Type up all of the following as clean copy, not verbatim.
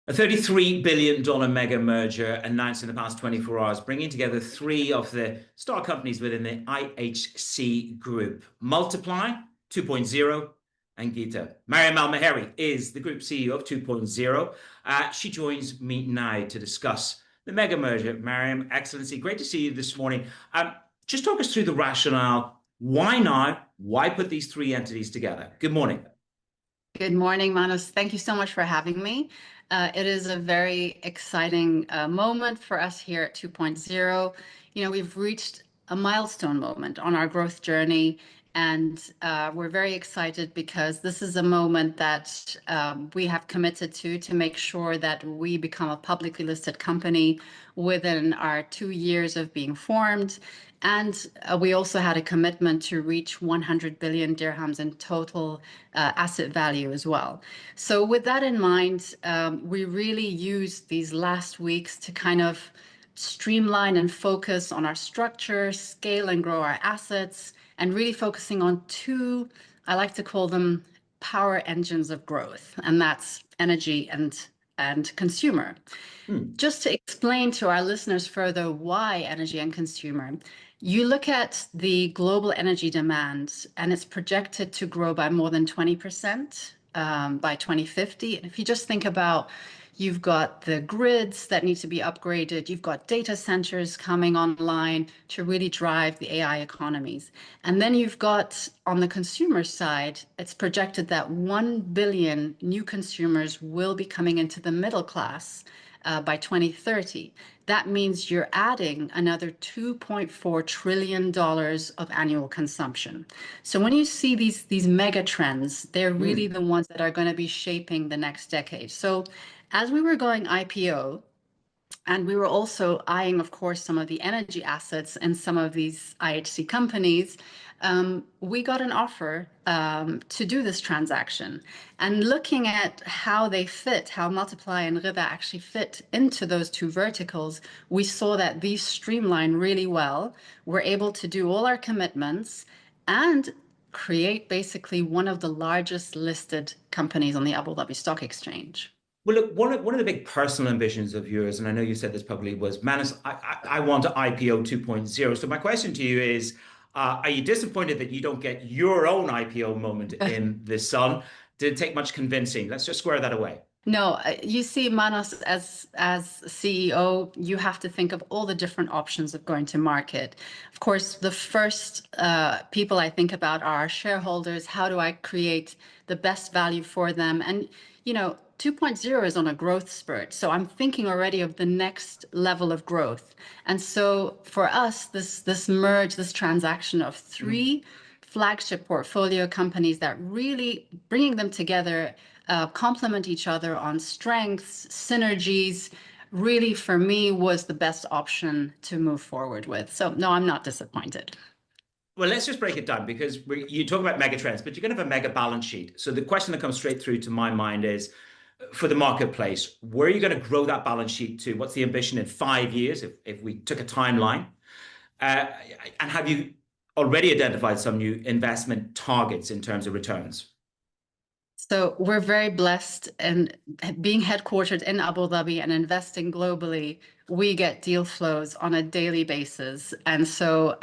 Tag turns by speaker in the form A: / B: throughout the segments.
A: A $33 billion mega merger announced in the past 24 hours, bringing together three of the star companies within the IHC group: Multiply, 2.0, and Gita. Mariam Almheiri is the group CEO of 2.0. She joins me now to discuss the mega merger. Mariam, Excellency, great to see you this morning. Just talk us through the rationale. Why now? Why put these three entities together? Good morning.
B: Good morning, Manos. Thank you so much for having me. It is a very exciting moment for us here at 2.0. We've reached a milestone moment on our growth journey, and we're very excited because this is a moment that we have committed to make sure that we become a publicly listed company within our 2 years of being formed. And we also had a commitment to reach 100 billion dirhams in total asset value as well. So with that in mind, we really used these last weeks to kind of streamline and focus on our structure, scale and grow our assets, and really focusing on two, I like to call them power engines of growth, and that's energy and consumer. Just to explain to our listeners further why energy and consumer, you look at the global energy demand, and it's projected to grow by more than 20% by 2050. And if you just think about, you've got the grids that need to be upgraded, you've got data centers coming online to really drive the AI economies. And then you've got, on the consumer side, it's projected that 1 billion new consumers will be coming into the middle class by 2030. That means you're adding another $2.4 trillion of annual consumption. So when you see these mega trends, they're really the ones that are going to be shaping the next decade. So as we were going IPO, and we were also eyeing, of course, some of the energy assets and some of these IHC companies, we got an offer to do this transaction. And looking at how they fit, how Multiply and Rida actually fit into those two verticals, we saw that these streamline really well. We're able to do all our commitments and create basically one of the largest listed companies on the Abu Dhabi Stock Exchange.
A: Well, look, one of the big personal ambitions of yours, and I know you said this publicly, was, Manos, I want to IPO 2.0. So my question to you is, are you disappointed that you don't get your own IPO moment in the sun? Did it take much convincing? Let's just square that away.
B: No, you see, Manos, as CEO, you have to think of all the different options of going to market. Of course, the first people I think about are our shareholders. How do I create the best value for them? And, 2.0 is on a growth spurt. So I'm thinking already of the next level of growth. And so for us, this merge, this transaction of three flagship portfolio companies that really bringing them together, complement each other on strengths, synergies, really for me was the best option to move forward with. So no, I'm not disappointed.
A: Well, let's just break it down, because you talk about mega trends, but you're going to have a mega balance sheet. So the question that comes straight through to my mind is, for the marketplace, where are you going to grow that balance sheet to? What's the ambition in 5 years, if we took a timeline? And have you already identified some new investment targets in terms of returns?
B: So we're very blessed, and being headquartered in Abu Dhabi and investing globally, we get deal flows on a daily basis. And so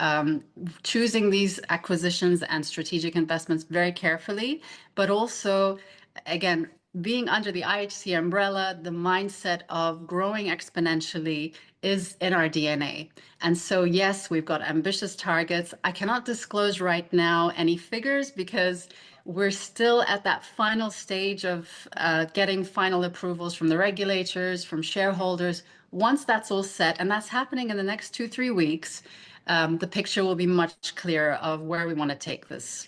B: choosing these acquisitions and strategic investments very carefully, but also, again, being under the IHC umbrella, the mindset of growing exponentially is in our DNA. And so, yes, we've got ambitious targets. I cannot disclose right now any figures because we're still at that final stage of getting final approvals from the regulators, from shareholders. Once that's all set, and that's happening in the next 2-3 weeks, the picture will be much clearer of where we want to take this.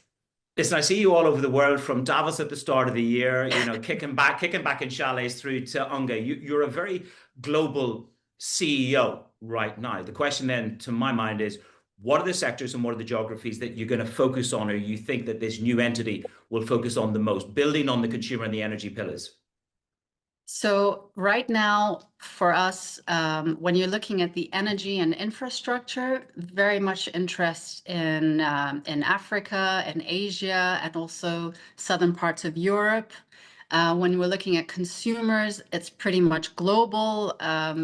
A: Listen, I see you all over the world, from Davos at the start of the year, kicking back in chalets through to Unga. You're a very global CEO right now. The question then, to my mind, is, what are the sectors and what are the geographies that you're going to focus on, or you think that this new entity will focus on the most, building on the consumer and the energy pillars?
B: So right now, for us, when you're looking at the energy and infrastructure, very much interest in Africa and Asia, and also southern parts of Europe. When we're looking at consumers, it's pretty much global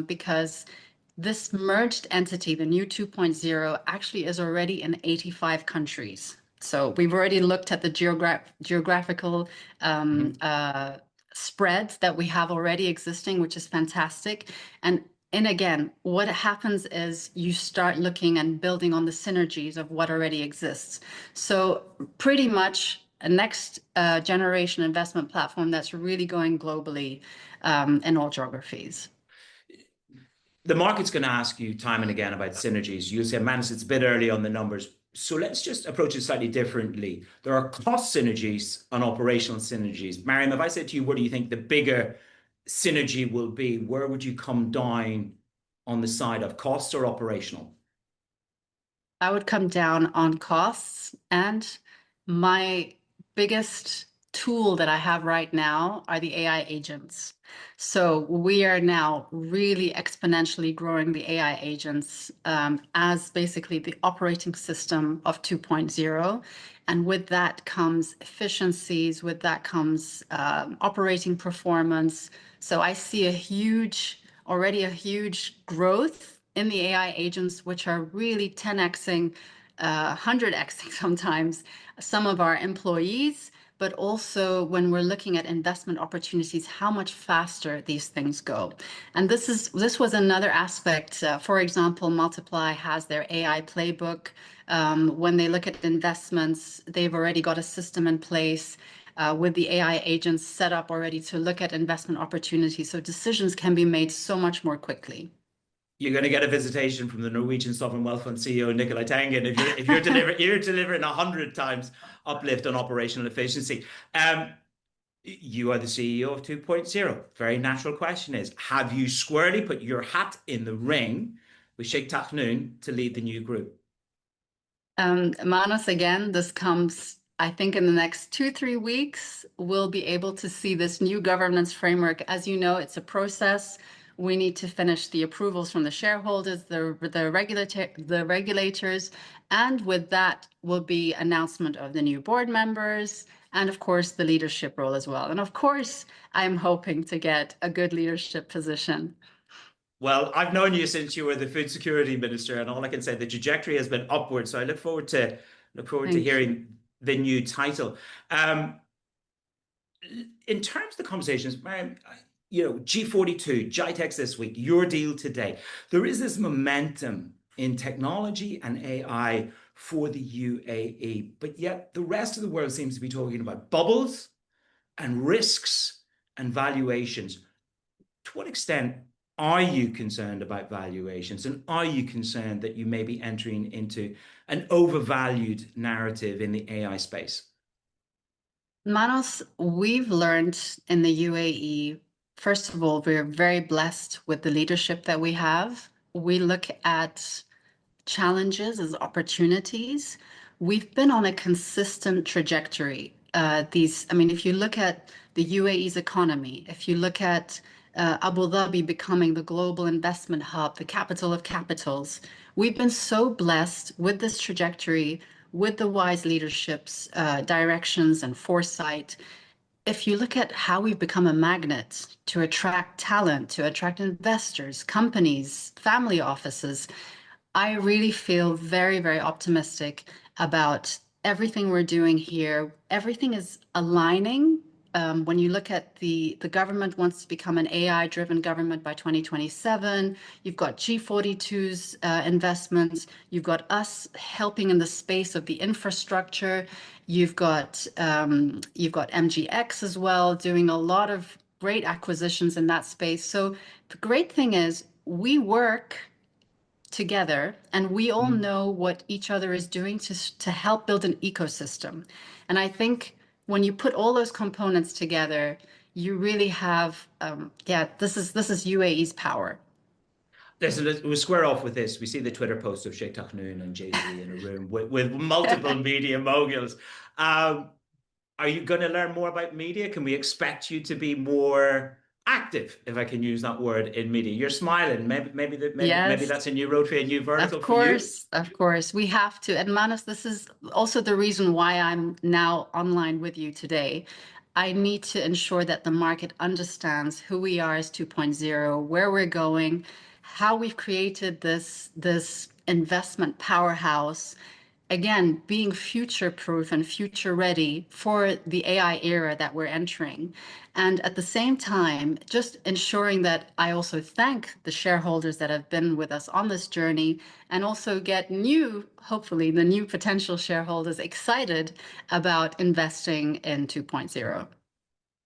B: because this merged entity, the new 2.0, actually is already in 85 countries. So we've already looked at the geographical spreads that we have already existing, which is fantastic. And again, what happens is you start looking and building on the synergies of what already exists. So pretty much a next generation investment platform that's really going globally in all geographies.
A: The market's going to ask you time and again about synergies. You say, Manus, it's a bit early on the numbers. So let's just approach it slightly differently. There are cost synergies and operational synergies. Mariam, if I said to you, what do you think the bigger synergy will be? Where would you come down on the side of costs or operational?
B: I would come down on costs, and my biggest tool that I have right now are the AI agents. So we are now really exponentially growing the AI agents as basically the operating system of 2.0. And with that comes efficiencies, with that comes operating performance. So I see already a huge growth in the AI agents, which are really 10xing, 100xing sometimes some of our employees, but also when we're looking at investment opportunities, how much faster these things go. And this was another aspect. For example, Multiply has their AI playbook. When they look at investments, they've already got a system in place. With the AI agents set up already to look at investment opportunities, so decisions can be made so much more quickly.
A: You're going to get a visitation from the Norwegian Sovereign Wealth Fund CEO Nicolai Tangen if you're delivering 100 times uplift on operational efficiency. You are the CEO of 2.0. Very natural question is, have you squarely put your hat in the ring with Sheikh Tahnoon to lead the new group?
B: Manos, again, this comes, I think, in the next 2-3 weeks. We'll be able to see this new governance framework. As you know, it's a process. We need to finish the approvals from the shareholders, the regulators, and with that will be announcement of the new board members, and of course the leadership role as well. And of course, I'm hoping to get a good leadership position.
A: Well, I've known you since you were the food security minister, and all I can say, the trajectory has been upward. So I look forward to
B: Thank you.
A: hearing the new title. Um, in terms of the conversations, Mariam, G42, GITEX this week, your deal today. There is this momentum in technology and AI for the UAE, but yet the rest of the world seems to be talking about bubbles and risks and valuations. To what extent are you concerned about valuations, and are you concerned that you may be entering into an overvalued narrative in the AI space?
B: Manos, we've learned in the UAE, first of all, we're very blessed with the leadership that we have. We look at challenges as opportunities. We've been on a consistent trajectory. I mean, if you look at the UAE's economy, if you look at Abu Dhabi becoming the global investment hub, the capital of capitals, we've been so blessed with this trajectory, with the wise leadership's directions and foresight. If you look at how we've become a magnet to attract talent, to attract investors, companies, family offices, I really feel very, very optimistic about everything we're doing here. Everything is aligning. When you look at the government wants to become an AI-driven government by 2027. You've got G42's investments. You've got us helping in the space of the infrastructure. You've got MGX as well, doing a lot of great acquisitions in that space. So the great thing is we work together and we all
A: Mm.
B: know what each other is doing to help build an ecosystem. And I think when you put all those components together, you really have, this is UAE's power.
A: Listen, we'll square off with this. We see the Twitter post of Sheikh Tahnoon and Jay-Z in a room with multiple media moguls. Are you going to learn more about media? Can we expect you to be more active, if I can use that word, in media? You're smiling. Maybe
B: Yes.
A: that's a new road for a new vertical
B: Of
A: for you.
B: course, of course. We have to. And Manos, this is also the reason why I'm now online with you today. I need to ensure that the market understands who we are as 2.0, where we're going, how we've created this investment powerhouse, again, being future-proof and future-ready for the AI era that we're entering. And at the same time, just ensuring that I also thank the shareholders that have been with us on this journey, and also get new, hopefully, the new potential shareholders excited about investing in 2.0.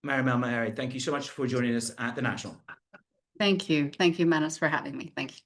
A: Mariam Almheiri, thank you so much for joining us at the National.
B: Thank you. Thank you, Manos, for having me. Thank you.